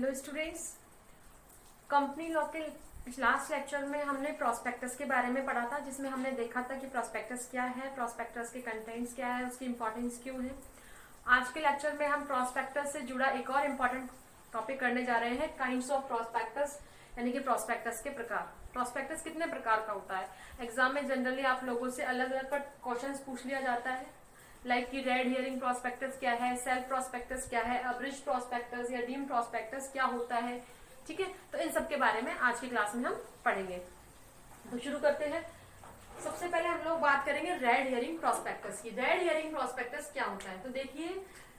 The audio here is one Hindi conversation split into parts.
हेलो स्टूडेंट्स, कंपनी लॉ के लास्ट लेक्चर में हमने प्रोस्पेक्टस के बारे में पढ़ा था, जिसमें हमने देखा था कि प्रोस्पेक्टस क्या है, प्रोस्पेक्टस के कंटेंट्स क्या है, उसकी इंपॉर्टेंस क्यों है। आज के लेक्चर में हम प्रोस्पेक्टस से जुड़ा एक और इम्पोर्टेंट टॉपिक करने जा रहे हैं, काइंड्स ऑफ प्रोस्पेक्टस, यानी कि प्रोस्पेक्टस के प्रकार। प्रोस्पेक्टस कितने प्रकार का होता है? एग्जाम में जनरली आप लोगों से अलग अलग क्वेश्चन पूछ लिया जाता है, लाइक कि रेड हियरिंग प्रोस्पेक्टस क्या है, सेल्फ प्रोस्पेक्टस क्या है, अब्रिज प्रोस्पेक्टस या डीम प्रोस्पेक्टस क्या होता है। ठीक है, तो इन सब के बारे में आज की क्लास में हम पढ़ेंगे। तो शुरू करते हैं। सबसे पहले हम लोग बात करेंगे रेड हियरिंग प्रोस्पेक्टस की। रेड हियरिंग प्रोस्पेक्टस क्या होता है? तो देखिए,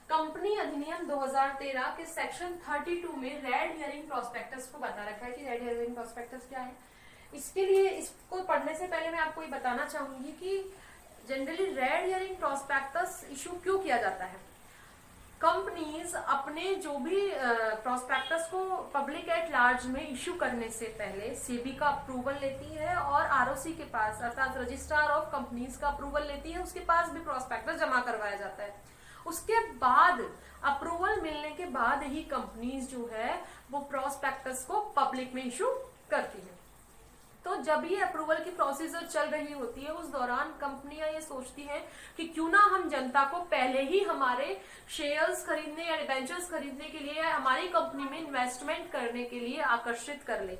कंपनी अधिनियम 2013 के सेक्शन 32 में रेड हियरिंग प्रोस्पेक्टस को बता रखा है कि रेड हियरिंग प्रोस्पेक्टस क्या है। इसके लिए इसको पढ़ने से पहले मैं आपको ये बताना चाहूंगी कि generally red herring prospectus issue क्यों किया जाता है। कंपनीज अपने जो भी प्रोस्पेक्टस को पब्लिक एट लार्ज में इशू करने से पहले सेबी का अप्रूवल लेती है और आरओसी के पास, अर्थात रजिस्ट्रार ऑफ कंपनीज का अप्रूवल लेती है, उसके पास भी प्रोस्पेक्टस जमा करवाया जाता है। उसके बाद अप्रूवल मिलने के बाद ही कंपनीज जो है वो प्रोस्पेक्टस को पब्लिक में इशू करती है। तो जब ये अप्रूवल की प्रोसीजर चल रही होती है, उस दौरान कंपनियां ये सोचती हैं कि क्यों ना हम जनता को पहले ही हमारे शेयर्स खरीदने या डिबेंचर्स खरीदने के लिए, हमारी कंपनी में इन्वेस्टमेंट करने के लिए आकर्षित कर ले।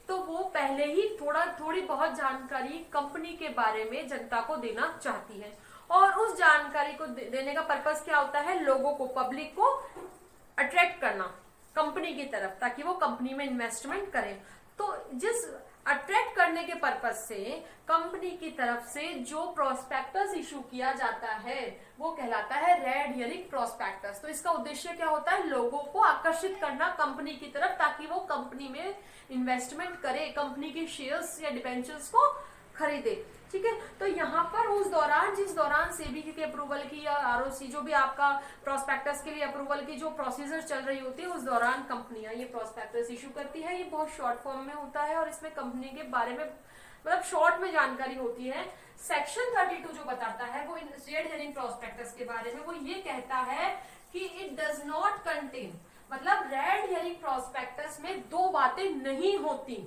तो वो पहले ही थोड़ी बहुत जानकारी कंपनी के बारे में जनता को देना चाहती है, और उस जानकारी को देने का पर्पस क्या होता है? लोगों को, पब्लिक को अट्रैक्ट करना कंपनी की तरफ, ताकि वो कंपनी में इन्वेस्टमेंट करें। तो जिस अट्रैक्ट करने के पर्पज से कंपनी की तरफ से जो प्रोस्पेक्टस इशू किया जाता है वो कहलाता है रेड हियरिंग प्रोस्पेक्टस। तो इसका उद्देश्य क्या होता है? लोगों को आकर्षित करना कंपनी की तरफ, ताकि वो कंपनी में इन्वेस्टमेंट करे, कंपनी के शेयर्स या डिबेंचर्स को खरीदे। ठीक है, तो यहाँ पर उस दौरान, जिस दौरान सेबी के अप्रूवल की या आरओसी, जो भी आपका प्रोस्पेक्टस के लिए अप्रूवल की जो प्रोसीजर चल रही होती है, उस दौरान कंपनियां ये प्रोस्पेक्टस इशू करती है। ये बहुत शॉर्ट फॉर्म में होता है और इसमें कंपनी के बारे में मतलब शॉर्ट में जानकारी होती है। सेक्शन 32 जो बताता है वो रेड हियरिंग प्रोस्पेक्टस के बारे में, वो ये कहता है कि इट डज नॉट कंटेन, मतलब रेड हियरिंग प्रोस्पेक्टस में दो बातें नहीं होती।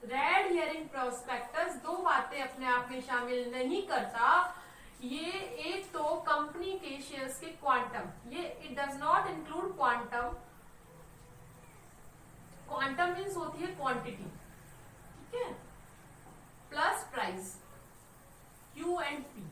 रेड हियरिंग प्रोस्पेक्टस दो बातें अपने आप में शामिल नहीं करता। ये एक तो कंपनी के शेयर्स के क्वांटम, ये it does not include quantum. Quantum means होती है क्वांटिटी, ठीक है, plus price, Q and P.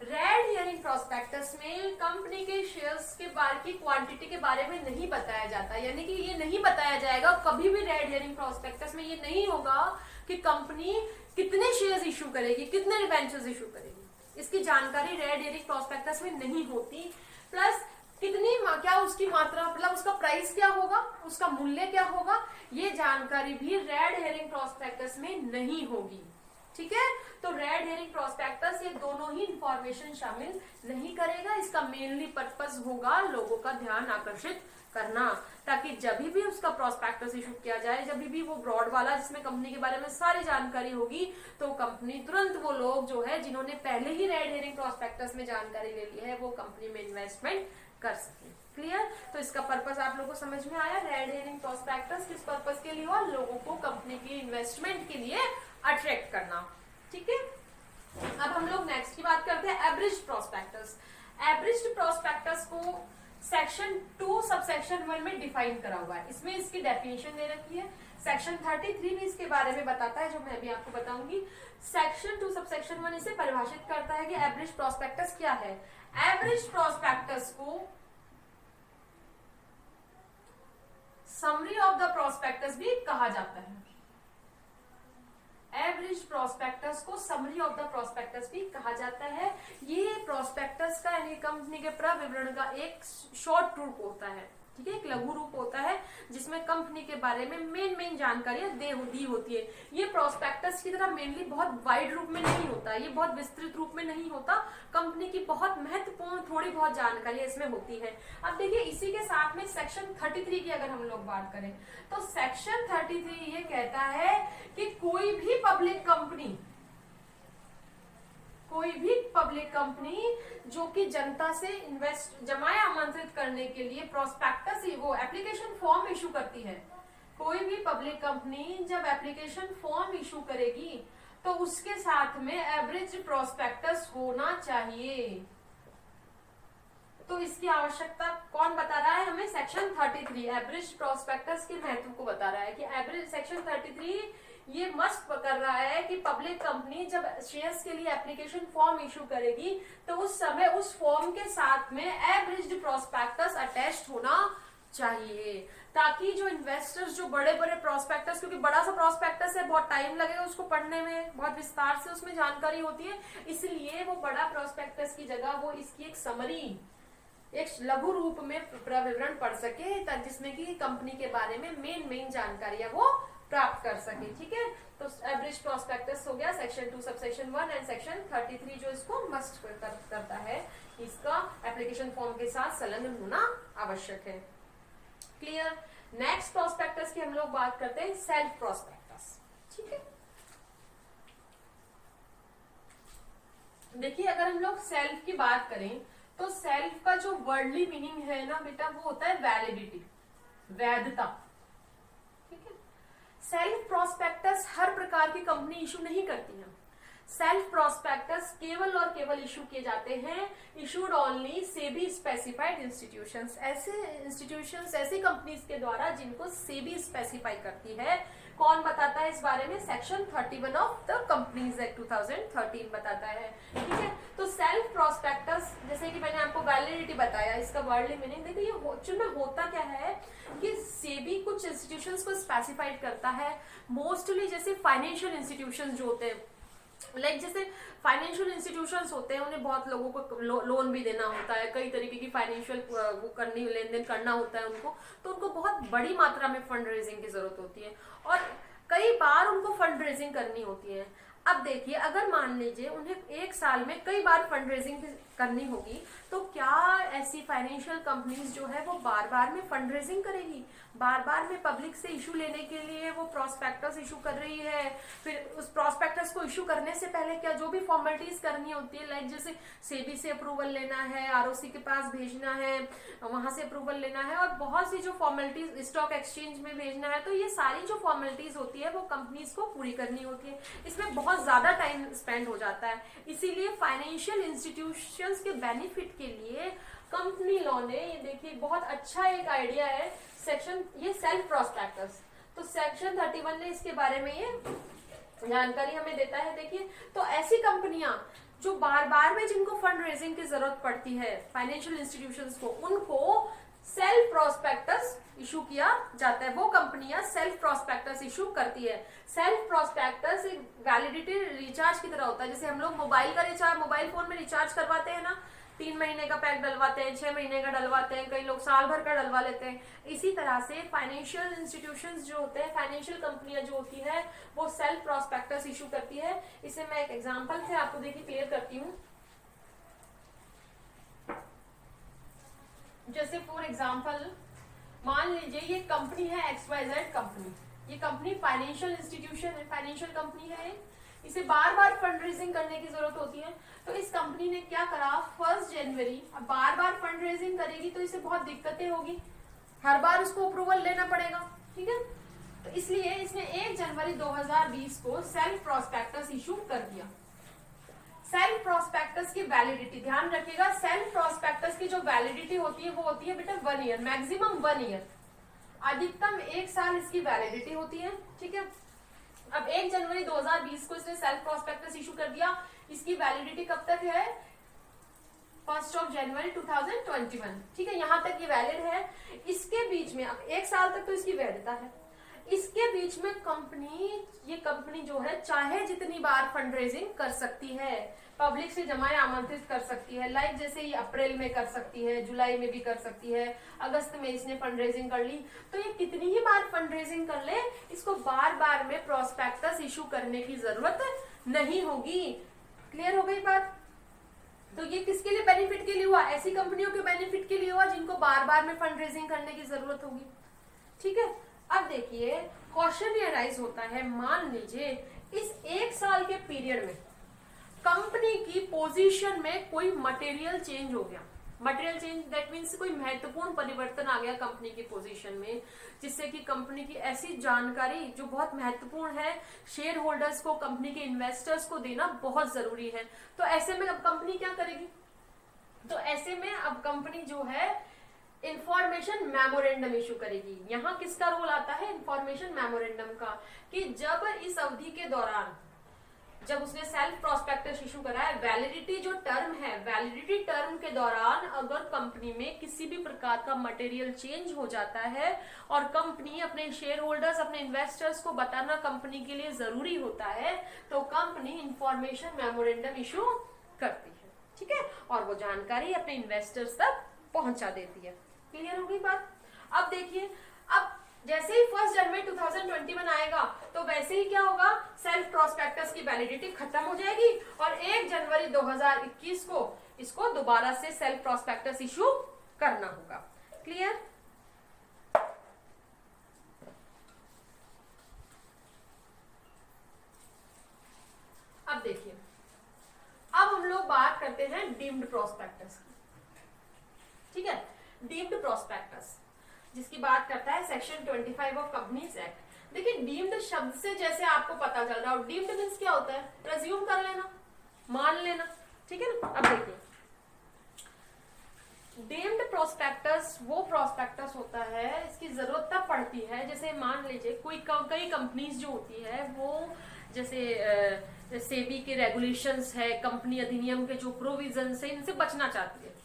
Red herring prospectus में कंपनी के शेयर्स के बारे की क्वांटिटी के बारे में नहीं बताया जाता, यानी कि ये नहीं बताया जाएगा कभी भी। रेड हियरिंग प्रोस्पेक्टस में ये नहीं होगा कि कंपनी कितने शेयर्स इशू करेगी, कितने डिबेंचर्स इशू करेगी, इसकी जानकारी रेड हियरिंग प्रोस्पेक्टस में नहीं होती। प्लस कितनी, क्या उसकी मात्रा, मतलब उसका प्राइस क्या होगा, उसका मूल्य क्या होगा, ये जानकारी भी रेड हियरिंग प्रोस्पेक्टस में नहीं होगी। ठीक है, तो रेड हियरिंग प्रोस्पेक्टस ये दोनों ही इंफॉर्मेशन शामिल नहीं करेगा। इसका मेनली पर्पस होगा लोगों का ध्यान आकर्षित करना, ताकि जब भी उसका प्रोस्पेक्टस इशू किया जाए, जब भी वो ब्रॉड वाला जिसमें कंपनी के बारे में सारी जानकारी होगी, तो कंपनी तुरंत, वो लोग जो है जिन्होंने पहले ही रेड हियरिंग प्रोस्पेक्टस में जानकारी ले ली है, वो कंपनी में इन्वेस्टमेंट कर सके। क्लियर? तो इसका पर्पस आप लोगों को समझ में आया। रेड हियरिंग प्रोस्पेक्टस किस पर्पस के लिए हुआ? लोगों को कंपनी की इन्वेस्टमेंट के लिए अट्रैक्ट करना। ठीक है, अब हम लोग नेक्स्ट की बात करते हैं, एब्रिज प्रोस्पेक्टस। एब्रिज प्रोस्पेक्टस को सेक्शन 2 सबसेक्शन 1 में डिफाइन करा हुआ है। इसमें इसकी डेफिनेशन दे रखी है। सेक्शन 33 में इसके बारे में बताता है, जो मैं भी आपको बताऊंगी। सेक्शन 2 सबसेक्शन 1 इसे परिभाषित करता है कि एब्रिज प्रोस्पेक्टस क्या है। एब्रिज प्रोस्पेक्टस को समरी ऑफ द प्रोस्पेक्टस भी कहा जाता है। एवरेज प्रोस्पेक्टस को समरी ऑफ द प्रोस्पेक्टस भी कहा जाता है। ये प्रोस्पेक्टस का, यानी कंपनी के प्रविवरण का एक शॉर्ट रूप होता है, ठीक है, एक लघु रूप होता है, जिसमें कंपनी के बारे में मेन जानकारियां दी होती है। ये प्रोस्पेक्टस की तरह मेनली बहुत वाइड रूप में नहीं होता, ये बहुत विस्तृत रूप में नहीं होता। कंपनी की बहुत महत्वपूर्ण थोड़ी बहुत जानकारी इसमें होती है। अब देखिए, इसी के साथ में सेक्शन 33 की अगर हम लोग बात करें, तो सेक्शन 33 ये कहता है कि कोई भी पब्लिक कंपनी कोई भी पब्लिक कंपनी जो कि जनता से जमाए आमंत्रित करने के लिए प्रोस्पेक्टस वो एप्लीकेशन फॉर्म इशू करती है, कोई भी पब्लिक कंपनी जब एप्लीकेशन फॉर्म इशू करेगी तो उसके साथ में एवरेज प्रोस्पेक्टस होना चाहिए। तो इसकी आवश्यकता कौन बता रहा है हमें? सेक्शन 33 एवरेज प्रोस्पेक्टस के महत्व को बता रहा है कि एवरेज सेक्शन 33 ये मस्ट कर रहा है कि पब्लिक कंपनी जब शेयर्स के लिए एप्लीकेशन फॉर्म इशू करेगी तो उस समय उस फॉर्म के साथ में एवरेज प्रोस्पेक्टस अटैच्ड होना चाहिए, ताकि जो इन्वेस्टर्स जो बड़े बड़े प्रोस्पेक्टस, क्योंकि बड़ा सा प्रोस्पेक्टस है, बहुत टाइम लगेगा उसको पढ़ने में, बहुत विस्तार से उसमें जानकारी होती है, इसलिए वो बड़ा प्रोस्पेक्टस की जगह वो इसकी एक समरी, एक लघु रूप में विवरण पढ़ सके, जिसमें कि कंपनी के बारे में मेन जानकारियां वो प्राप्त कर सके। ठीक है, तो एवरेज प्रोस्पेक्टस हो गया सेक्शन 2 सबसेक्शन 1 एंड सेक्शन 33 जो इसको मस्ट करता है, इसका एप्लीकेशन फॉर्म के साथ संलग्न होना आवश्यक है। क्लियर। नेक्स्ट प्रोस्पेक्टस की हम लोग बात करते हैं सेल्फ प्रोस्पेक्टस। ठीक है, देखिए अगर हम लोग सेल्फ की बात करें तो सेल्फ का जो वर्डली मीनिंग है ना बेटा, वो होता है वैलिडिटी, वैधता। ठीक है, सेल्फ प्रोस्पेक्टस हर प्रकार की कंपनी इशू नहीं करती है। सेल्फ प्रोस्पेक्टस केवल और केवल इशू किए जाते हैं issued only SEBI specified institutions, ऐसे इंस्टीट्यूशंस, ऐसी कंपनीज के द्वारा जिनको सेबी स्पेसिफाई करती है। कौन बताता है इस बारे में? Section 31 of the companies act 2013 बताता है। ठीक है, तो सेल्फ प्रोस्पेक्टस, जैसे कि मैंने आपको वैलिडिटी बताया, इसका वर्डली मीनिंग देखिए, ये एक्चुअली में होता क्या है कि सेबी कुछ इंस्टीट्यूशंस को स्पेसिफाइड करता है, मोस्टली जैसे फाइनेंशियल इंस्टीट्यूशंस जो होते हैं, लाइक जैसे फाइनेंशियल इंस्टीट्यूशंस होते हैं, उन्हें बहुत लोगों को लोन भी देना होता है, कई तरीके की फाइनेंशियल वो करनी, लेन देन करना होता है उनको, तो उनको बहुत बड़ी मात्रा में फंड रेजिंग की जरूरत होती है और कई बार उनको फंड रेजिंग करनी होती है। अब देखिए, अगर मान लीजिए उन्हें एक साल में कई बार फंड रेजिंग करनी होगी, तो क्या ऐसी फाइनेंशियल कंपनीज जो है वो बार बार में फंड रेजिंग करेगी? बार बार में पब्लिक से इशू लेने के लिए वो प्रोस्पेक्टस इशू कर रही है, फिर उस प्रोस्पेक्टस को इशू करने से पहले क्या जो भी फॉर्मेलिटीज करनी होती है, लाइक जैसे सेबी से अप्रूवल लेना है, आरओसी के पास भेजना है, वहां से अप्रूवल लेना है, और बहुत सी जो फॉर्मेलिटीज स्टॉक एक्सचेंज में भेजना है, तो ये सारी जो फॉर्मेलिटीज होती है वो कंपनीज को पूरी करनी होती है। इसमें बहुत ज्यादा टाइम स्पेंड हो जाता है, इसीलिए फाइनेंशियल इंस्टीट्यूशंस के बेनिफिट के लिए कंपनी लॉ ने, ये देखिए बहुत अच्छा एक आइडिया है सेक्शन, ये सेल्फ प्रोस्पेक्टस, तो सेक्शन 31 ने इसके बारे में ये जानकारी हमें देता है। देखिए, तो ऐसी कंपनियां जो बार बार में जिनको फंड रेजिंग की जरूरत पड़ती है, फाइनेंशियल इंस्टीट्यूशंस को, उनको सेल्फ प्रोस्पेक्टस इशू किया जाता है, वो कंपनियां सेल्फ प्रोस्पेक्टस इशू करती है। सेल्फ प्रोस्पेक्टस एक वैलिडिटी रिचार्ज की तरह होता है, जैसे हम लोग मोबाइल का रिचार्ज, मोबाइल फोन में रिचार्ज करवाते हैं ना, 3 महीने का पैक डलवाते हैं, 6 महीने का डलवाते हैं, कई लोग साल भर का डलवा लेते हैं। इसी तरह से फाइनेंशियल इंस्टीट्यूशंस जो होते हैं, फाइनेंशियल कंपनियां जो होती है, वो सेल्फ प्रोस्पेक्टस इशू करती है। इसे मैं एक एग्जांपल से आपको देखिए क्लियर करती हूँ। जैसे फॉर एग्जांपल मान लीजिए ये कंपनी है XYZ कंपनी, ये कंपनी फाइनेंशियल इंस्टीट्यूशन है, फाइनेंशियल कंपनी है, इसे बार बार फंड रेजिंग करने की जरूरत होती है। तो इस कंपनी ने क्या करा, 1 जनवरी, अब बार बार फंड रेजिंग करेगी तो इसे बहुत दिक्कतें होगी, हर बार उसको अप्रूवल लेना पड़ेगा। ठीक है, तो इसलिए इसने 1 जनवरी 2020 को सेल्फ प्रोस्पेक्टस इशू कर दिया। सेल्फ प्रोस्पेक्टस की वैलिडिटी ध्यान रखिएगा, सेल्फ प्रोस्पेक्टस की जो वैलिडिटी होती है वो होती है बेटा 1 ईयर, मैक्सिमम 1 ईयर, अधिकतम 1 साल इसकी वैलिडिटी होती है। ठीक है, अब 1 जनवरी 2020 को इसने सेल्फ प्रोस्पेक्टस इशू कर दिया, इसकी वैलिडिटी कब तक है? 1 जनवरी 2021। ठीक है, यहां तक ये वैलिड है। इसके बीच में अब 1 साल तक तो इसकी वैधता है, इसके बीच में ये कंपनी जो है चाहे जितनी बार फंड रेजिंग कर सकती है, पब्लिक से जमाए आमंत्रित कर सकती है, लाइक जैसे ये अप्रैल में कर सकती है, जुलाई में भी कर सकती है, अगस्त में इसने फंड रेजिंग कर ली, तो ये कितनी ही बार फंड रेजिंग कर ले, इसको बार बार में प्रोस्पेक्टस इशू करने की जरूरत नहीं होगी। क्लियर हो गई बात? तो ये किसके लिए बेनिफिट के लिए हुआ? ऐसी कंपनियों के बेनिफिट के लिए हुआ जिनको बार बार में फंड रेजिंग करने की जरूरत होगी। ठीक है, अब देखिए क्वेश्चन ये राइज होता है, मान लीजिए इस 1 साल के पीरियड में कंपनी की पोजीशन में कोई मटेरियल चेंज हो गया, मटेरियल चेंज दैट मीन्स कोई महत्वपूर्ण परिवर्तन आ गया कंपनी की पोजीशन में, जिससे कि कंपनी की ऐसी जानकारी जो बहुत महत्वपूर्ण है शेयर होल्डर्स को, कंपनी के इन्वेस्टर्स को देना बहुत जरूरी है। तो ऐसे में अब कंपनी क्या करेगी, तो ऐसे में अब कंपनी जो है इंफॉर्मेशन मेमोरेंडम इशू करेगी। यहाँ किसका रोल आता है, इंफॉर्मेशन मेमोरेंडम का, कि जब इस अवधि के दौरान जब उसने सेल्फ प्रोस्पेक्टस इशू करा है, वैलिडिटी जो टर्म है, वैलिडिटी टर्म के दौरान अगर कंपनी में किसी भी प्रकार का मटेरियल चेंज हो जाता है और कंपनी अपने शेयर होल्डर्स, अपने इन्वेस्टर्स को बताना कंपनी के लिए जरूरी होता है, तो कंपनी इंफॉर्मेशन मेमोरेंडम इशू करती है, ठीक है, और वो जानकारी अपने इन्वेस्टर्स तक पहुंचा देती है। क्लियर होगी बात। अब देखिए, अब जैसे ही 1 जनवरी 2021 आएगा तो वैसे ही क्या होगा, सेल्फ प्रोस्पेक्टस की वैलिडिटी खत्म हो जाएगी और 1 जनवरी 2021 को इसको दोबारा से सेल्फ प्रोस्पेक्टस इशू करना होगा। क्लियर। अब देखिए, अब हम लोग बात करते हैं डीम्ड प्रोस्पेक्टस की, ठीक है। डीम्ड प्रोस्पेक्टस जिसकी बात करता है सेक्शन 25 ऑफ कंपनीज एक्ट। देखिए, डीम्ड शब्द से जैसे आपको पता चल रहा हो, डीम्ड मींस क्या होता है, प्रेज्यूम कर लेना, मान लेना, ठीक है ना। अब देखिए, डीम्ड प्रोस्पेक्टस वो प्रोस्पेक्टस होता है, इसकी जरूरत तब पड़ती है जैसे मान लीजिए कई कंपनीज जो होती है वो जैसे सेबी के रेगुलेशंस है, कंपनी अधिनियम के जो प्रोविजंस है, इनसे बचना चाहती है,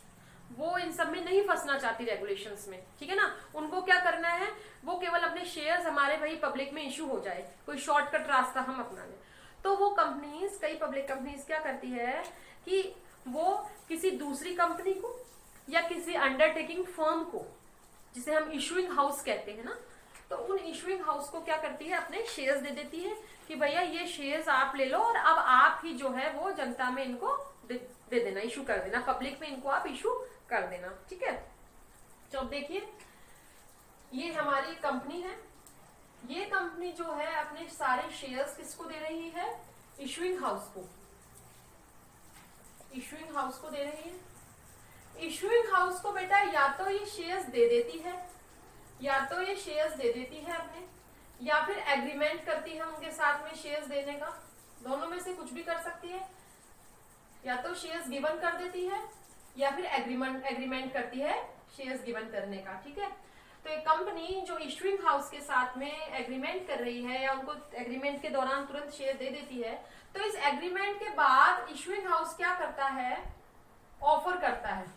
वो इन सब में नहीं फंसना चाहती रेगुलेशंस में, ठीक है ना। उनको क्या करना है, वो केवल अपने शेयर्स हमारे भाई पब्लिक में इशू हो जाए, कोई शॉर्टकट रास्ता हम अपना लें। तो वो कंपनीज, कई पब्लिक कंपनीज क्या करती है कि वो किसी दूसरी कंपनी को या किसी अंडरटेकिंग फर्म को, जिसे हम इशूइंग हाउस कहते हैं ना, तो उन इशूइंग हाउस को क्या करती है, अपने शेयर्स दे देती है कि भैया ये शेयर्स आप ले लो और अब आप ही जो है वो जनता में इनको दे देना, इशू कर देना, पब्लिक में इनको आप इशू कर देना, ठीक है। तो अब देखिए, ये हमारी कंपनी है, ये कंपनी जो है अपने सारे शेयर्स किसको दे रही है, इशूइंग हाउस को, इशूइंग हाउस को दे रही है। इशूइंग हाउस को बेटा या तो ये शेयर्स दे देती है, या तो ये शेयर्स दे देती है अपने, या फिर एग्रीमेंट करती है उनके साथ में शेयर्स देने का, दोनों में से कुछ भी कर सकती है। या तो शेयर्स गिवन कर देती है या फिर एग्रीमेंट करती है शेयर्स गिवन करने का, ठीक है। तो एक कंपनी जो इशूइंग हाउस के साथ में एग्रीमेंट कर रही है या उनको एग्रीमेंट के दौरान तुरंत शेयर दे देती है, तो इस एग्रीमेंट के बाद इशूइंग हाउस क्या करता है, ऑफर करता है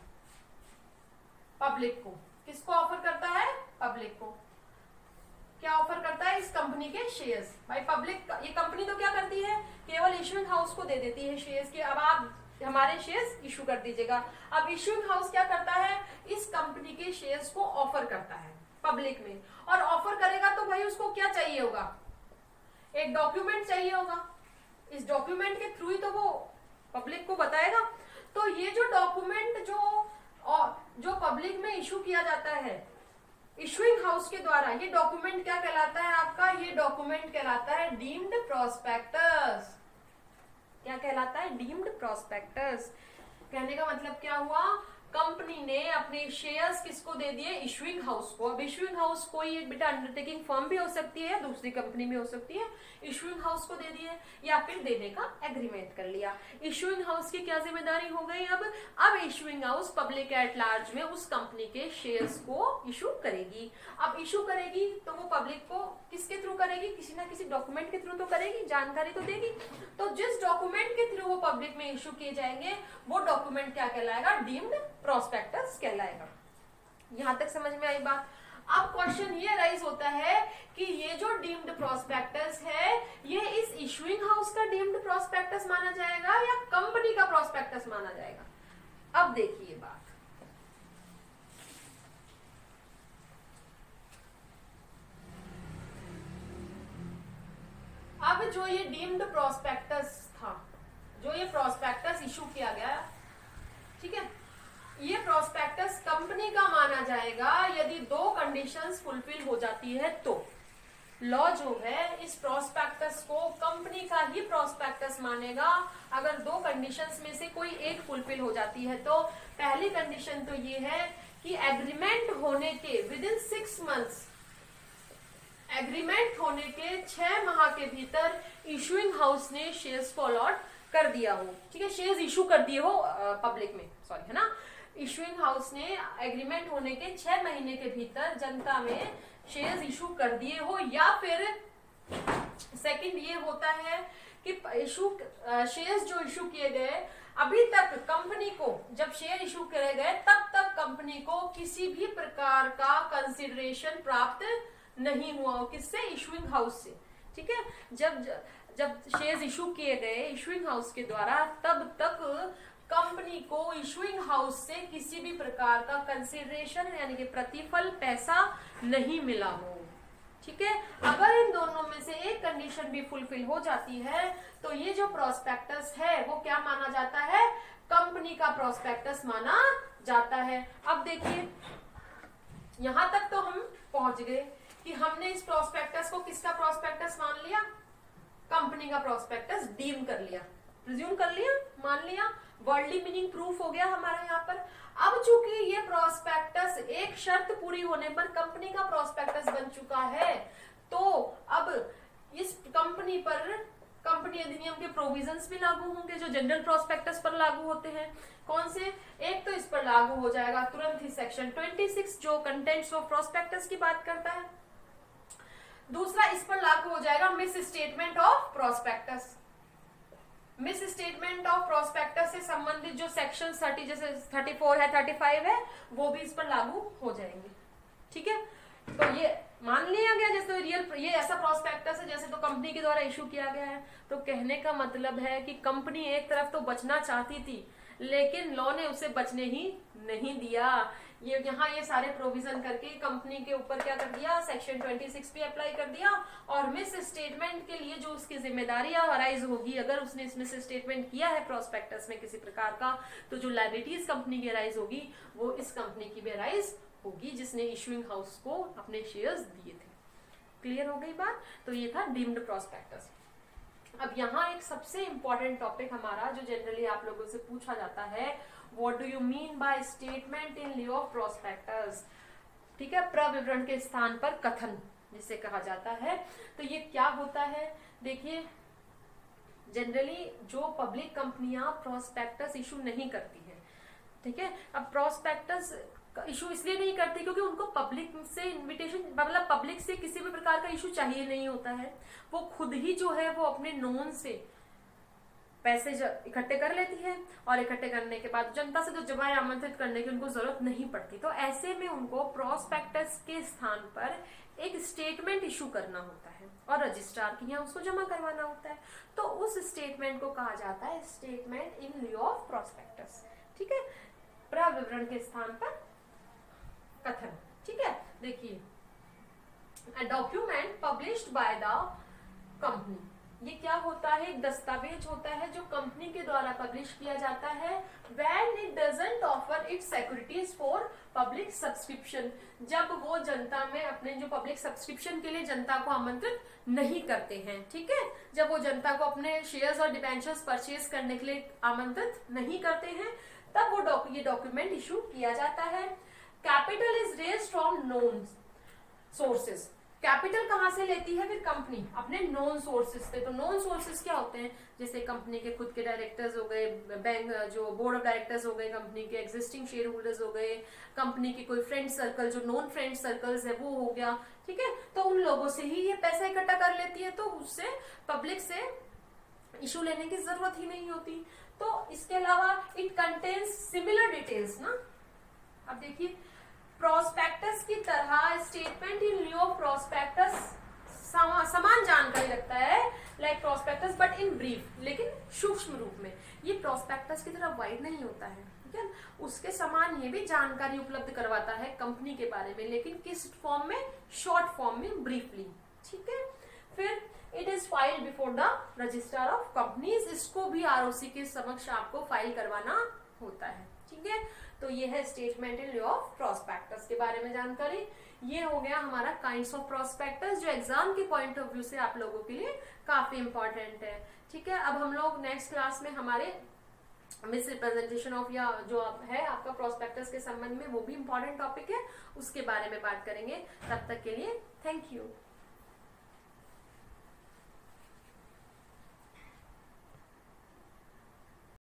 पब्लिक को। किसको ऑफर करता है, पब्लिक को। क्या ऑफर करता है, इस कंपनी के शेयर्स। भाई पब्लिक, ये कंपनी तो क्या करती है, केवल इशूइंग हाउस को दे देती है शेयर्स के, अब आप हमारे शेयर्स इशू कर दीजिएगा। अब इशूइंग हाउस क्या करता है, इस कंपनी के शेयर्स को ऑफर करता है पब्लिक में, और ऑफर करेगा तो भाई उसको क्या चाहिए होगा, एक डॉक्यूमेंट चाहिए होगा। इस डॉक्यूमेंट के थ्रू ही तो वो पब्लिक को बताएगा। तो ये जो डॉक्यूमेंट जो पब्लिक में इशू किया जाता है इशूइंग हाउस के द्वारा, ये डॉक्यूमेंट क्या कहलाता है आपका, ये डॉक्यूमेंट कहलाता है डीम्ड प्रोस्पेक्टस। क्या कहलाता है, डीम्ड प्रोस्पेक्टस। कहने का मतलब क्या हुआ, कंपनी ने अपने शेयर्स किसको दे दिए, इशूइंग हाउस को। अब इशूइंग हाउस कोई एक बेटा अंडरटेकिंग फर्म भी हो सकती है, दूसरी कंपनी में हो सकती है। इशूइंग हाउस को दे दिए या फिर देने का एग्रीमेंट कर लिया। इशूइंग हाउस की क्या जिम्मेदारी हो गई, अब issuing house public at large में उस कंपनी के शेयर्स को इशू करेगी। अब इशू करेगी तो वो पब्लिक को किसके थ्रू करेगी, किसी ना किसी डॉक्यूमेंट के थ्रू तो करेगी, जानकारी तो देगी। तो जिस डॉक्यूमेंट के थ्रू वो पब्लिक में इशू किए जाएंगे वो डॉक्यूमेंट क्या कहलाएगा, डीम्ड प्रोस्पेक्टस कहलाएगा। यहां तक समझ में आई बात। अब क्वेश्चन ये राइज होता है कि ये जो डीम्ड प्रोस्पेक्टस है ये इस इशूइंग हाउस का डीम्ड प्रोस्पेक्टस माना जाएगा या कंपनी का प्रोस्पेक्टस माना जाएगा। अब देखिए बात, अब जो ये डीम्ड प्रोस्पेक्टस था, जो ये प्रोस्पेक्टस इशू किया गया, ठीक है, ये प्रोस्पेक्टस कंपनी का माना जाएगा यदि दो कंडीशंस फुलफिल हो जाती है तो। लॉ जो है इस प्रोस्पेक्टस को कंपनी का ही प्रोस्पेक्टस मानेगा अगर दो कंडीशंस में से कोई एक फुलफिल हो जाती है। तो पहली कंडीशन तो ये है कि एग्रीमेंट होने के विदिन 6 मंथ्स, एग्रीमेंट होने के 6 माह के भीतर इशूइंग हाउस ने शेयर्स को अलॉट कर दिया हो। ठीक है, शेयर्स इशू कर दिए हो पब्लिक में, सॉरी, है ना। इशूइंग हाउस ने एग्रीमेंट होने के 6 महीने के भीतर जनता में शेयर्स इशू कर दिए हो, या फिर सेकंड ये होता है कि शेयर्स जो इशू किए गए अभी तक कंपनी को, जब शेयर इशू करे गए तब तक कंपनी को किसी भी प्रकार का कंसिडरेशन प्राप्त नहीं हुआ हो। किससे? इशूइंग हाउस से। ठीक है, जब शेयर्स इशू किए गए इशूइंग हाउस के द्वारा तब तक कंपनी को इशूइंग हाउस से किसी भी प्रकार का कंसिडरेशन यानी कि प्रतिफल, पैसा नहीं मिला हो। ठीक है, अगर इन दोनों में से एक कंडीशन भी फुलफिल हो जाती है तो ये जो प्रोस्पेक्टस है वो क्या माना जाता है? कंपनी का प्रोस्पेक्टस माना जाता है। अब देखिए यहां तक तो हम पहुंच गए कि हमने इस प्रोस्पेक्टस को किसका प्रोस्पेक्टस मान लिया? कंपनी का प्रोस्पेक्टस डीम कर लिया, प्रिज्यूम कर लिया, मान लिया, वर्ल्डली मीनिंग प्रूफ हो गया हमारा यहाँ पर। अब चूंकि ये प्रोस्पेक्टस एक शर्त पूरी होने पर कंपनी का प्रोस्पेक्टस बन चुका है, तो अब इस कंपनी पर कंपनी अधिनियम के प्रोविजंस भी लागू होंगे जो जनरल प्रोस्पेक्टस पर लागू होते हैं। कौन से? एक तो इस पर लागू हो जाएगा तुरंत ही सेक्शन 26 जो कंटेंट्स ऑफ प्रोस्पेक्टस की बात करता है। दूसरा इस पर लागू हो जाएगा miss statement of prospectus. Miss statement of prospectus से संबंधित जो सेक्शन 30 जैसे 34 है, 35 है, वो भी इस पर लागू हो जाएंगे। ठीक है, तो ये मान लिया गया जैसे ये ऐसा प्रोस्पेक्टस है जैसे तो कंपनी के द्वारा इशू किया गया है। तो कहने का मतलब है कि कंपनी एक तरफ तो बचना चाहती थी लेकिन लॉ ने उसे बचने ही नहीं दिया। ये यहाँ ये सारे प्रोविजन करके कंपनी के ऊपर क्या कर दिया? सेक्शन 26 भी अप्लाई कर दिया और मिस स्टेटमेंट के लिए जो उसकी जिम्मेदारियां अराइज होगी, अगर उसने इस मिस स्टेटमेंट किया है प्रोस्पेक्टस में किसी प्रकार का, तो जो लायबिलिटीज कंपनी की अराइज होगी वो इस कंपनी की भी अराइज होगी जिसने इशूइंग हाउस को अपने शेयर्स दिए थे। क्लियर हो गई बात? तो ये था डीम्ड प्रोस्पेक्टस। अब यहाँ एक सबसे इंपॉर्टेंट टॉपिक हमारा जो जनरली आप लोगों से पूछा जाता है, what do you mean by statement in लिeu of prospectus. ठीक है, प्रविवरण के स्थान पर कथन जिसे कहा जाता है। तो ये क्या होता है? देखिए जनरली जो पब्लिक कंपनियां प्रोस्पेक्टस इशू नहीं करती है, ठीक है, अब प्रोस्पेक्टस इशू इसलिए नहीं करती क्योंकि उनको पब्लिक से इनविटेशन, मतलब पब्लिक से किसी भी प्रकार का इशू चाहिए नहीं होता है। वो खुद ही जो है वो अपने नोन से पैसे इकट्ठे कर लेती है और इकट्ठे करने के बाद जनता से जो जमाएं आमंत्रित करने की उनको जरूरत नहीं पड़ती। तो ऐसे में उनको प्रोस्पेक्टस के स्थान पर एक स्टेटमेंट इशू करना होता है और रजिस्ट्रार के यहाँ उसको जमा करवाना होता है। तो उस स्टेटमेंट को कहा जाता है स्टेटमेंट इन लिeu ऑफ प्रोस्पेक्टस। ठीक है, प्रविवरण के स्थान पर कथन। ठीक है, देखिए a document published by the company, ये क्या होता है? एक दस्तावेज होता है जो कंपनी के द्वारा पब्लिश किया जाता है when it doesn't offer its securities for public subscription, जब वो जनता में अपने जो पब्लिक सब्सक्रिप्शन के लिए जनता को आमंत्रित नहीं करते हैं। ठीक है, जब वो जनता को अपने शेयर्स और डिबेंचर्स परचेज करने के लिए आमंत्रित नहीं करते हैं तब वो ये डॉक्यूमेंट इशू किया जाता है। Capital is raised from known sources. Capital कहां से लेती है? फिर कंपनी अपने नॉन सोर्सेज से। तो नॉन सोर्सेज क्या होते हैं? जैसे कंपनी के खुद के डायरेक्टर्स हो गए, बैंक जो बोर्ड ऑफ डायरेक्टर्स हो गए, कंपनी के एग्जिस्टिंग शेयर होल्डर्स हो गए, कंपनी के कोई फ्रेंड सर्कल जो नॉन फ्रेंड सर्कल्स है वो हो गया। ठीक है, तो उन लोगों से ही ये पैसा इकट्ठा कर लेती है, तो उससे पब्लिक से इशू लेने की जरूरत ही नहीं होती। तो इसके अलावा इट कंटेन्स सिमिलर डिटेल्स ना। अब देखिए प्रोस्पेक्टस की तरह स्टेटमेंट इन लिeu ऑफ प्रोस्पेक्टस समान जानकारी रखता है like prospectus but in brief, लेकिन सूक्ष्म रूप में। ये प्रोस्पेक्टस की तरह वाइड नहीं होता है। ठीक है, उसके समान ये भी जानकारी उपलब्ध करवाता है कंपनी के बारे में, लेकिन किस फॉर्म में? शॉर्ट फॉर्म में, ब्रीफली। ठीक है, फिर it is filed before the registrar of companies. इसको भी आरओसी के समक्ष आपको फाइल करवाना होता है। ठीक है, तो ये है स्टेटमेंट इन लिeu ऑफ प्रोस्पेक्टस के बारे में जानकारी। ये हो गया हमारा काइंड्स ऑफ प्रोस्पेक्टस, जो एग्जाम के पॉइंट ऑफ व्यू से आप लोगों के लिए काफी इंपॉर्टेंट है। ठीक है, अब हम लोग नेक्स्ट क्लास में हमारे मिस रिप्रेजेंटेशन ऑफ या जो है आपका प्रोस्पेक्टस के संबंध में, वो भी इंपॉर्टेंट टॉपिक है, उसके बारे में बात करेंगे। तब तक के लिए थैंक यू।